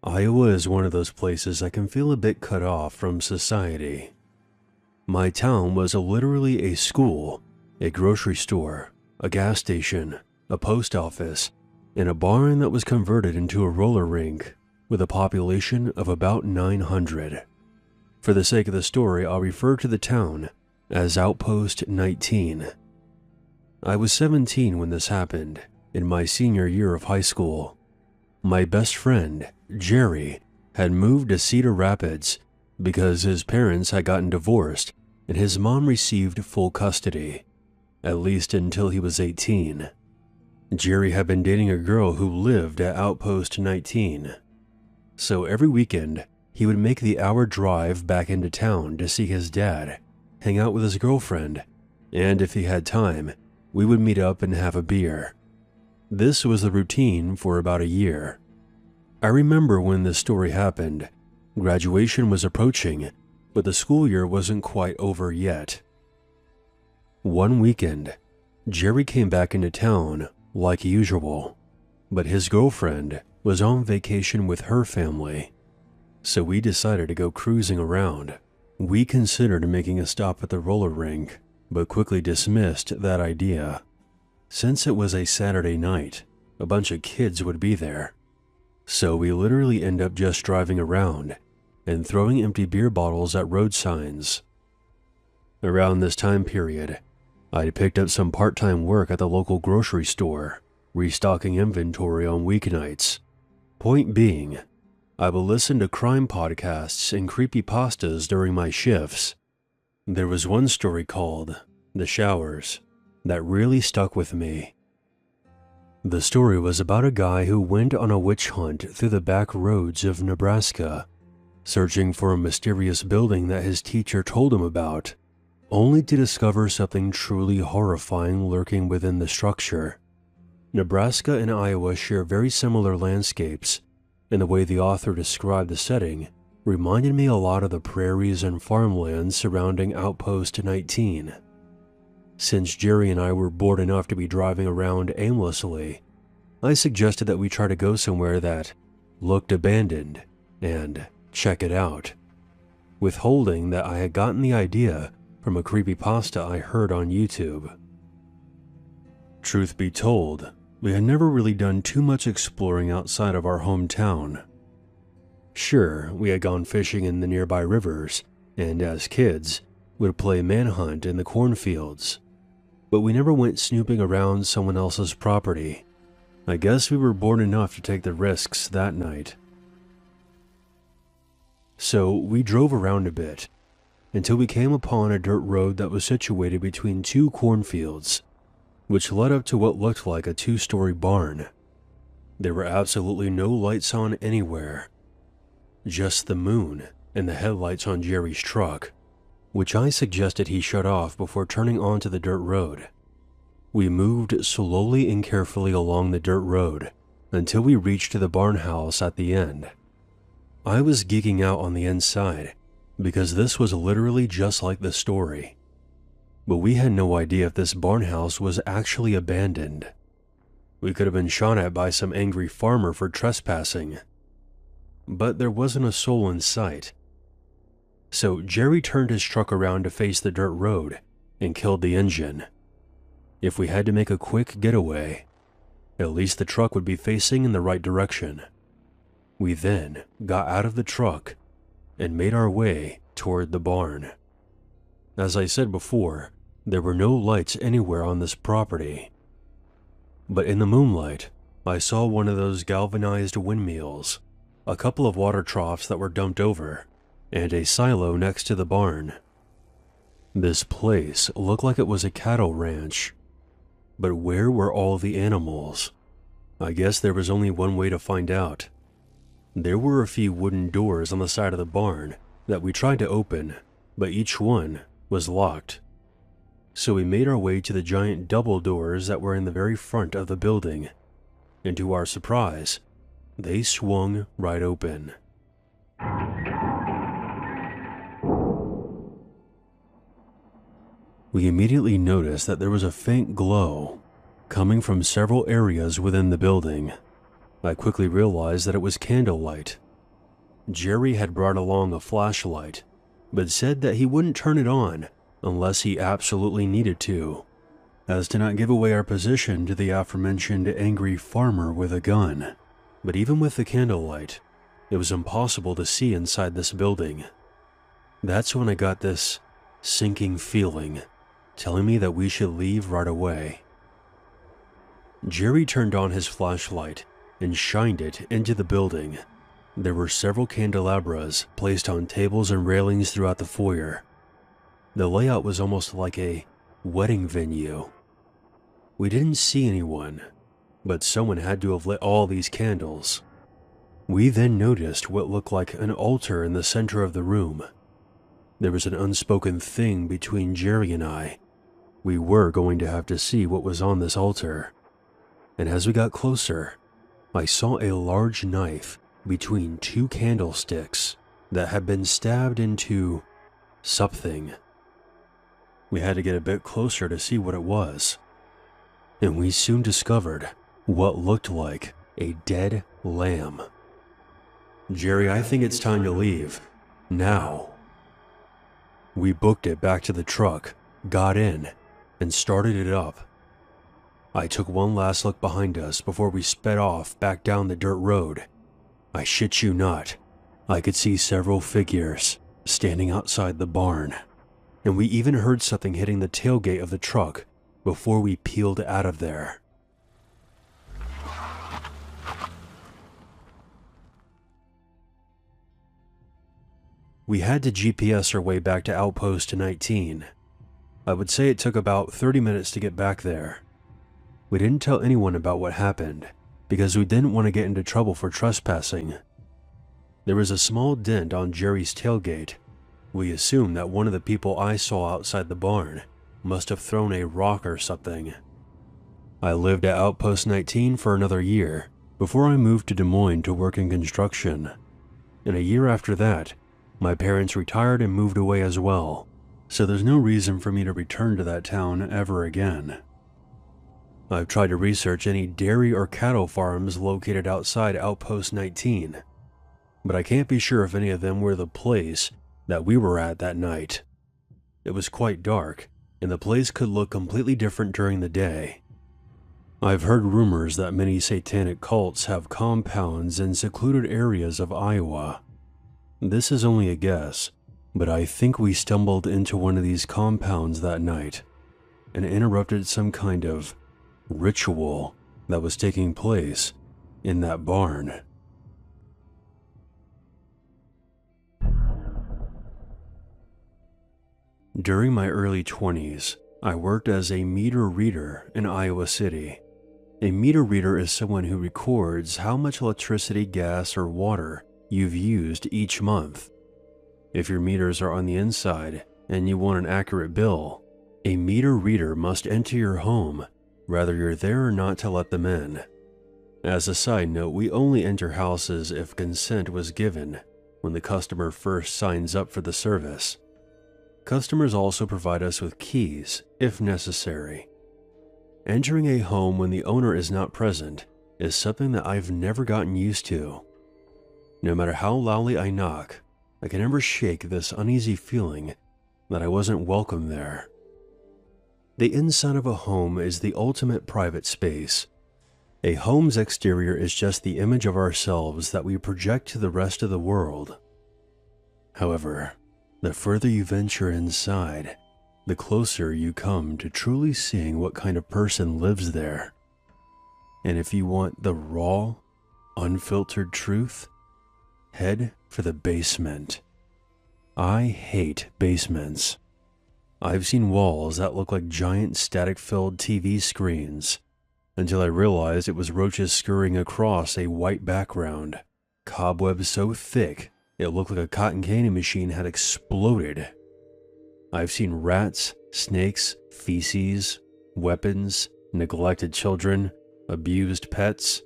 Iowa is one of those places I can feel a bit cut off from society. My town was literally a school, a grocery store, a gas station, a post office, and a barn that was converted into a roller rink with a population of about 900. For the sake of the story, I'll refer to the town as Outpost 19. I was 17 when this happened, in my senior year of high school. My best friend, Jerry, had moved to Cedar Rapids because his parents had gotten divorced and his mom received full custody, at least until he was 18. Jerry had been dating a girl who lived at Outpost 19, so every weekend he would make the hour drive back into town to see his dad, hang out with his girlfriend, and if he had time, we would meet up and have a beer. This was the routine for about a year. I remember when this story happened. Graduation was approaching, but the school year wasn't quite over yet. One weekend, Jerry came back into town like usual, but his girlfriend was on vacation with her family, so we decided to go cruising around. We considered making a stop at the roller rink, but quickly dismissed that idea. Since it was a Saturday night, a bunch of kids would be there, so we literally end up just driving around and throwing empty beer bottles at road signs. Around this time period, I'd picked up some part-time work at the local grocery store, restocking inventory on weeknights. Point being, I would listen to crime podcasts and creepypastas during my shifts. There was one story called The Showers that really stuck with me. The story was about a guy who went on a witch hunt through the back roads of Nebraska, searching for a mysterious building that his teacher told him about, only to discover something truly horrifying lurking within the structure. Nebraska and Iowa share very similar landscapes, and the way the author described the setting reminded me a lot of the prairies and farmlands surrounding Outpost 19. Since Jerry and I were bored enough to be driving around aimlessly, I suggested that we try to go somewhere that looked abandoned and check it out, withholding that I had gotten the idea from a creepypasta I heard on YouTube. Truth be told, we had never really done too much exploring outside of our hometown. Sure, we had gone fishing in the nearby rivers, and as kids, would play manhunt in the cornfields, but we never went snooping around someone else's property. I guess we were bored enough to take the risks that night. So we drove around a bit, until we came upon a dirt road that was situated between two cornfields, which led up to what looked like a two-story barn. There were absolutely no lights on anywhere, just the moon and the headlights on Jerry's truck, which I suggested he shut off before turning onto the dirt road. We moved slowly and carefully along the dirt road until we reached the barn house at the end. I was geeking out on the inside because this was literally just like the story, but we had no idea if this barn house was actually abandoned. We could have been shot at by some angry farmer for trespassing, but there wasn't a soul in sight. So Jerry turned his truck around to face the dirt road and killed the engine. If we had to make a quick getaway, at least the truck would be facing in the right direction. We then got out of the truck and made our way toward the barn. As I said before, there were no lights anywhere on this property, but in the moonlight, I saw one of those galvanized windmills, a couple of water troughs that were dumped over, and a silo next to the barn. This place looked like it was a cattle ranch, but where were all the animals? I guess there was only one way to find out. There were a few wooden doors on the side of the barn that we tried to open, but each one was locked. So we made our way to the giant double doors that were in the very front of the building, and to our surprise, they swung right open. We immediately noticed that there was a faint glow coming from several areas within the building. I quickly realized that it was candlelight, Jerry had brought along a flashlight, but said that he wouldn't turn it on unless he absolutely needed to, as to not give away our position to the aforementioned angry farmer with a gun. But even with the candlelight, it was impossible to see inside this building. That's when I got this sinking feeling, telling me that we should leave right away. Jerry turned on his flashlight and shined it into the building. There were several candelabras placed on tables and railings throughout the foyer. The layout was almost like a wedding venue. We didn't see anyone, but someone had to have lit all these candles. We then noticed what looked like an altar in the center of the room. There was an unspoken thing between Jerry and I. We were going to have to see what was on this altar. And as we got closer, I saw a large knife between two candlesticks that had been stabbed into something. We had to get a bit closer to see what it was, and we soon discovered what looked like a dead lamb. Jerry, I think it's time to leave. Now. We booked it back to the truck, got in, and started it up. I took one last look behind us before we sped off back down the dirt road. I shit you not, I could see several figures standing outside the barn, and we even heard something hitting the tailgate of the truck before we peeled out of there. We had to GPS our way back to Outpost 19. I would say it took about 30 minutes to get back there. We didn't tell anyone about what happened, because we didn't want to get into trouble for trespassing. There was a small dent on Jerry's tailgate. We assumed that one of the people I saw outside the barn must have thrown a rock or something. I lived at Outpost 19 for another year before I moved to Des Moines to work in construction. And a year after that, my parents retired and moved away as well, so there's no reason for me to return to that town ever again. I've tried to research any dairy or cattle farms located outside Outpost 19, but I can't be sure if any of them were the place that we were at that night. It was quite dark, and the place could look completely different during the day. I've heard rumors that many satanic cults have compounds in secluded areas of Iowa. This is only a guess, but I think we stumbled into one of these compounds that night and interrupted some kind of ritual that was taking place in that barn. During my early 20s, I worked as a meter reader in Iowa City. A meter reader is someone who records how much electricity, gas, or water you've used each month. If your meters are on the inside and you want an accurate bill, a meter reader must enter your home, whether you're there or not, to let them in. As a side note, we only enter houses if consent was given when the customer first signs up for the service. Customers also provide us with keys if necessary. Entering a home when the owner is not present is something that I've never gotten used to. No matter how loudly I knock, I can never shake this uneasy feeling that I wasn't welcome there. The inside of a home is the ultimate private space. A home's exterior is just the image of ourselves that we project to the rest of the world. However, the further you venture inside, the closer you come to truly seeing what kind of person lives there. And if you want the raw, unfiltered truth, head for the basement. I hate basements. I've seen walls that look like giant static-filled TV screens, until I realized it was roaches scurrying across a white background, cobwebs so thick it looked like a cotton candy machine had exploded. I've seen rats, snakes, feces, weapons, neglected children, abused pets,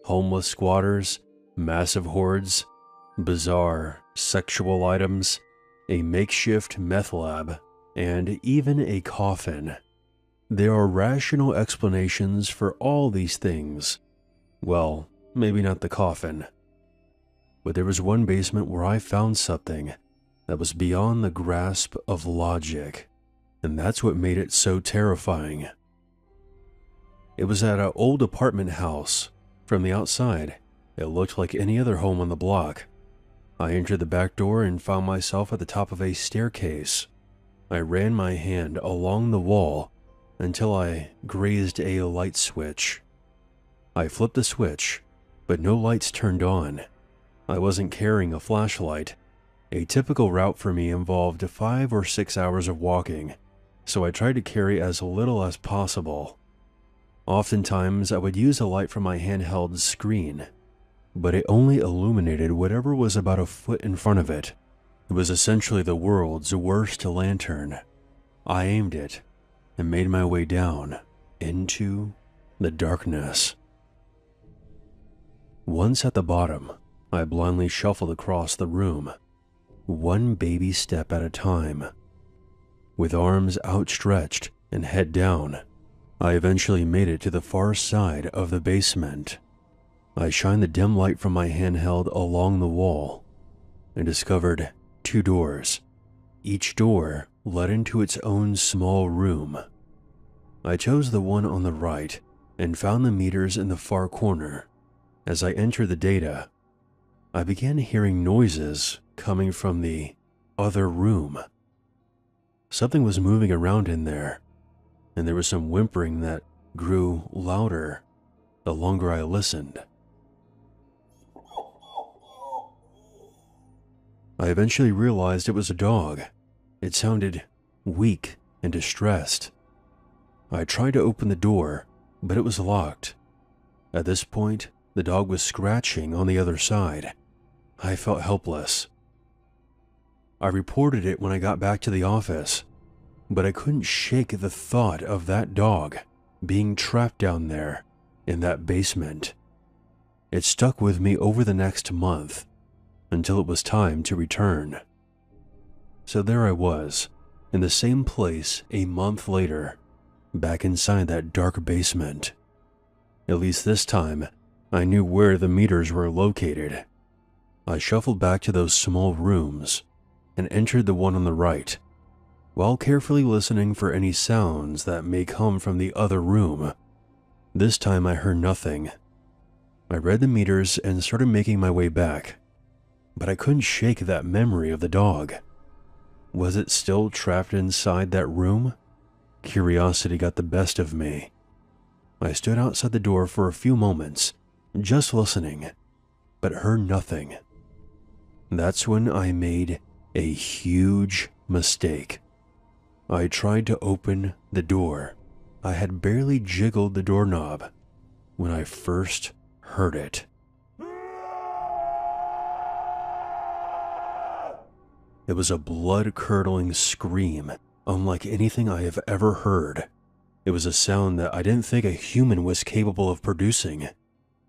homeless squatters, massive hordes, bizarre sexual items, a makeshift meth lab, and even a coffin. There are rational explanations for all these things. Well, maybe not the coffin. But there was one basement where I found something that was beyond the grasp of logic, and that's what made it so terrifying. It was at an old apartment house. From the outside, it looked like any other home on the block. I entered the back door and found myself at the top of a staircase. I ran my hand along the wall until I grazed a light switch. I flipped the switch, but no lights turned on. I wasn't carrying a flashlight. A typical route for me involved 5 or 6 hours of walking, so I tried to carry as little as possible. Oftentimes, I would use a light from my handheld screen, but it only illuminated whatever was about a foot in front of it. It was essentially the world's worst lantern. I aimed it and made my way down into the darkness. Once at the bottom, I blindly shuffled across the room, one baby step at a time. With arms outstretched and head down, I eventually made it to the far side of the basement. I shined the dim light from my handheld along the wall and discovered 2 doors. Each door led into its own small room. I chose the one on the right and found the meters in the far corner. As I entered the data, I began hearing noises coming from the other room. Something was moving around in there, and there was some whimpering that grew louder the longer I listened. I eventually realized it was a dog. It sounded weak and distressed. I tried to open the door, but it was locked. At this point, the dog was scratching on the other side. I felt helpless. I reported it when I got back to the office, but I couldn't shake the thought of that dog being trapped down there in that basement. It stuck with me over the next month until it was time to return. So there I was, in the same place a month later, back inside that dark basement. At least this time, I knew where the meters were located. I shuffled back to those small rooms and entered the one on the right, while carefully listening for any sounds that may come from the other room. This time I heard nothing. I read the meters and started making my way back, but I couldn't shake that memory of the dog. Was it still trapped inside that room? Curiosity got the best of me. I stood outside the door for a few moments, just listening, but heard nothing. That's when I made a huge mistake. I tried to open the door. I had barely jiggled the doorknob when I first heard it. It was a blood-curdling scream, unlike anything I have ever heard. It was a sound that I didn't think a human was capable of producing.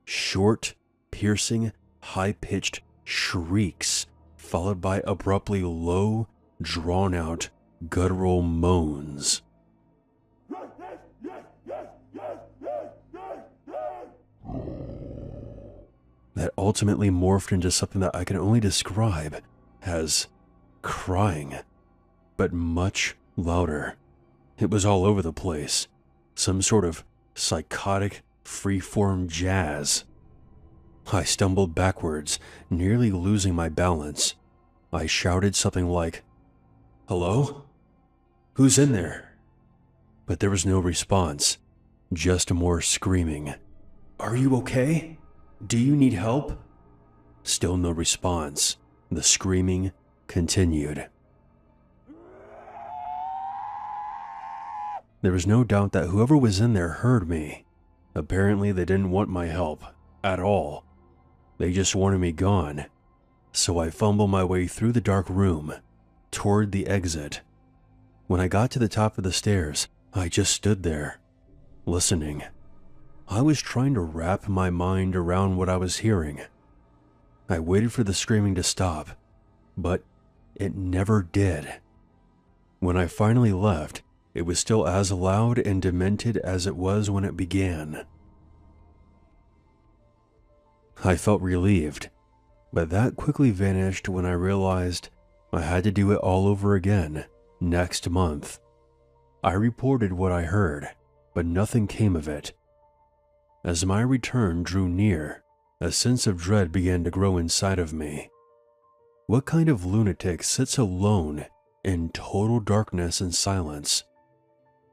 Short, piercing, high-pitched shrieks, followed by abruptly low, drawn-out, guttural moans. That ultimately morphed into something that I can only describe as crying, but much louder. It was all over the place, some sort of psychotic, free-form jazz. I stumbled backwards, nearly losing my balance. I shouted something like, "Hello? Who's in there?" But there was no response, just more screaming. "Are you okay? Do you need help?" Still no response. The screaming continued. There was no doubt that whoever was in there heard me. Apparently they didn't want my help at all. They just wanted me gone. So I fumbled my way through the dark room toward the exit. When I got to the top of the stairs, I just stood there, listening. I was trying to wrap my mind around what I was hearing. I waited for the screaming to stop, but it never did. When I finally left, it was still as loud and demented as it was when it began. I felt relieved. but that quickly vanished when I realized I had to do it all over again next month. I reported what I heard, but nothing came of it. As my return drew near, a sense of dread began to grow inside of me. What kind of lunatic sits alone in total darkness and silence?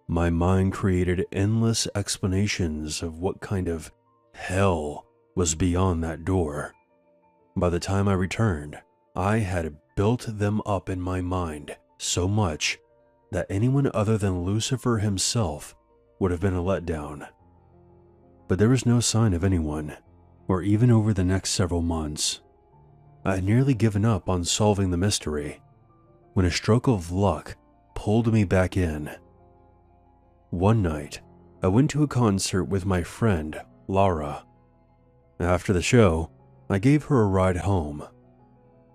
My mind created endless explanations of what kind of hell was beyond that door. By the time I returned, I had built them up in my mind so much that anyone other than Lucifer himself would have been a letdown. But there was no sign of anyone, or even over the next several months. I had nearly given up on solving the mystery when a stroke of luck pulled me back in. One night, I went to a concert with my friend, Laura. After the show, I gave her a ride home.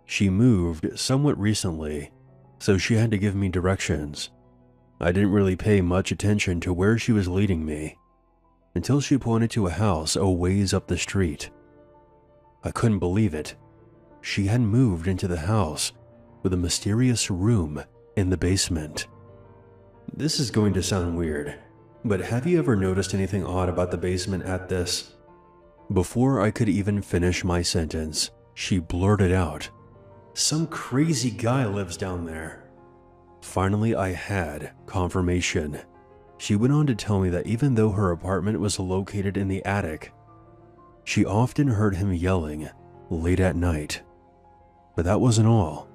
She moved somewhat recently, so she had to give me directions. I didn't really pay much attention to where she was leading me, until she pointed to a house a ways up the street. I couldn't believe it. She had moved into the house with a mysterious room in the basement. This is going to sound weird, but have you ever noticed anything odd about the basement at this? Before I could even finish my sentence, she blurted out, "Some crazy guy lives down there." Finally, I had confirmation. She went on to tell me that even though her apartment was located in the attic, she often heard him yelling late at night. But that wasn't all.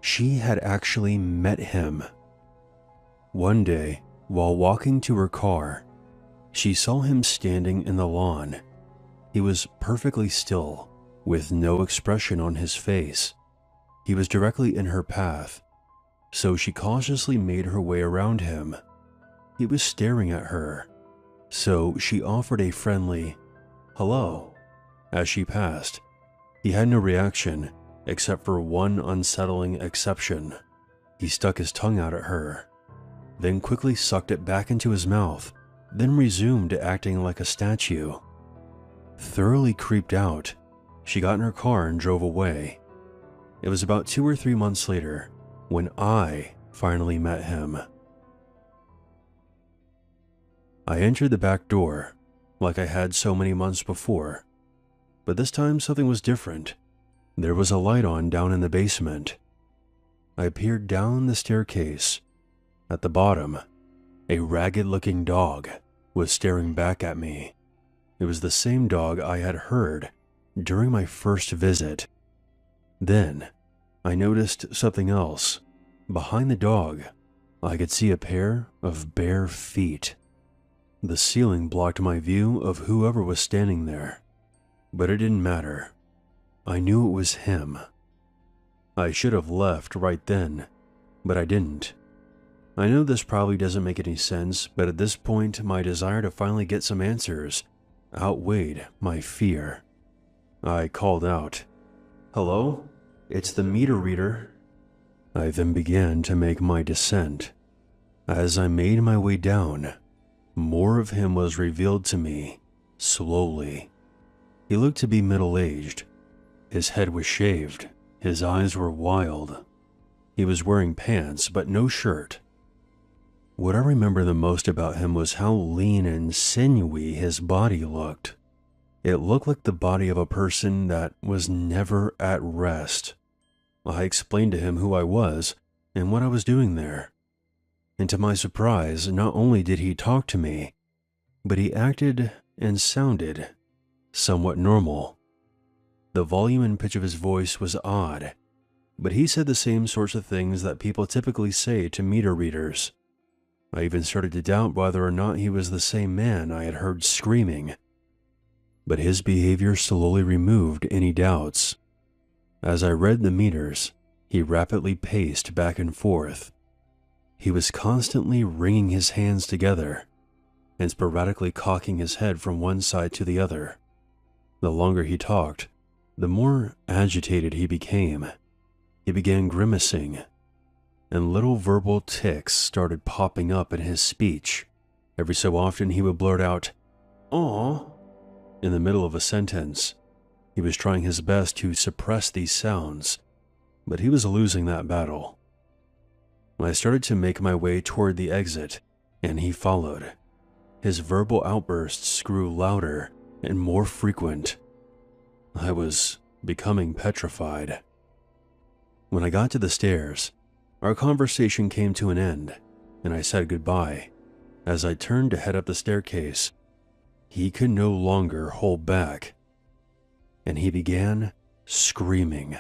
She had actually met him. One day, while walking to her car, she saw him standing in the lawn. He was perfectly still, with no expression on his face. He was directly in her path, so she cautiously made her way around him. He was staring at her, so she offered a friendly "hello" as she passed. He had no reaction, except for one unsettling exception. He stuck his tongue out at her, then quickly sucked it back into his mouth, then resumed acting like a statue. Thoroughly creeped out, she got in her car and drove away. It was about 2 or 3 months later when I finally met him. I entered the back door, like I had so many months before, but this time something was different. There was a light on down in the basement. I peered down the staircase. At the bottom, a ragged-looking dog was staring back at me. It was the same dog I had heard during my first visit. Then, I noticed something else. Behind the dog, I could see a pair of bare feet. The ceiling blocked my view of whoever was standing there, but it didn't matter. I knew it was him. I should have left right then, but I didn't. I know this probably doesn't make any sense, but at this point, my desire to finally get some answers outweighed my fear. I called out, "Hello? It's the meter reader." I then began to make my descent. As I made my way down, more of him was revealed to me, slowly. He looked to be middle-aged. His head was shaved. His eyes were wild. He was wearing pants, but no shirt. What I remember the most about him was how lean and sinewy his body looked. It looked like the body of a person that was never at rest. I explained to him who I was and what I was doing there. And to my surprise, not only did he talk to me, but he acted and sounded somewhat normal. The volume and pitch of his voice was odd, but he said the same sorts of things that people typically say to meter readers. I even started to doubt whether or not he was the same man I had heard screaming. But his behavior slowly removed any doubts. As I read the meters, he rapidly paced back and forth. He was constantly wringing his hands together and sporadically cocking his head from one side to the other. The longer he talked, the more agitated he became. He began grimacing, and little verbal tics started popping up in his speech. Every so often he would blurt out, "Aw," in the middle of a sentence. He was trying his best to suppress these sounds, but he was losing that battle. I started to make my way toward the exit, and he followed. His verbal outbursts grew louder and more frequent. I was becoming petrified. When I got to the stairs, our conversation came to an end, and I said goodbye. As I turned to head up the staircase, he could no longer hold back, and he began screaming.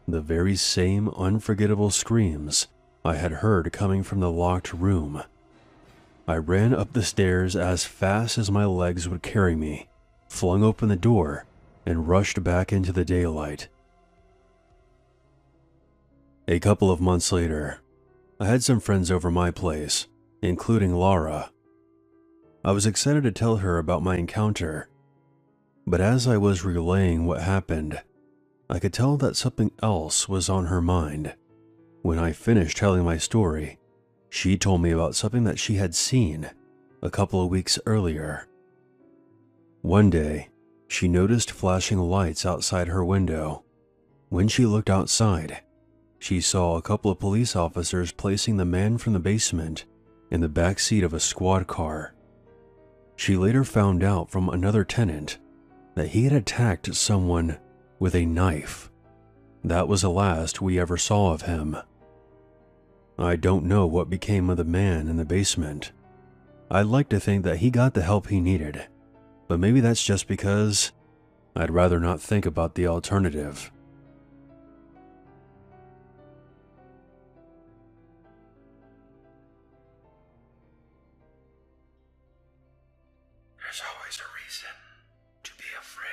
The very same unforgettable screams I had heard coming from the locked room. I ran up the stairs as fast as my legs would carry me, flung open the door, and rushed back into the daylight. A couple of months later, I had some friends over my place, including Laura. I was excited to tell her about my encounter, but as I was relaying what happened, I could tell that something else was on her mind. When I finished telling my story, she told me about something that she had seen a couple of weeks earlier. One day, she noticed flashing lights outside her window. When she looked outside, she saw a couple of police officers placing the man from the basement in the back seat of a squad car. She later found out from another tenant that he had attacked someone with a knife. That was the last we ever saw of him. I don't know what became of the man in the basement. I'd like to think that he got the help he needed, but maybe that's just because I'd rather not think about the alternative. There's always a reason to be afraid.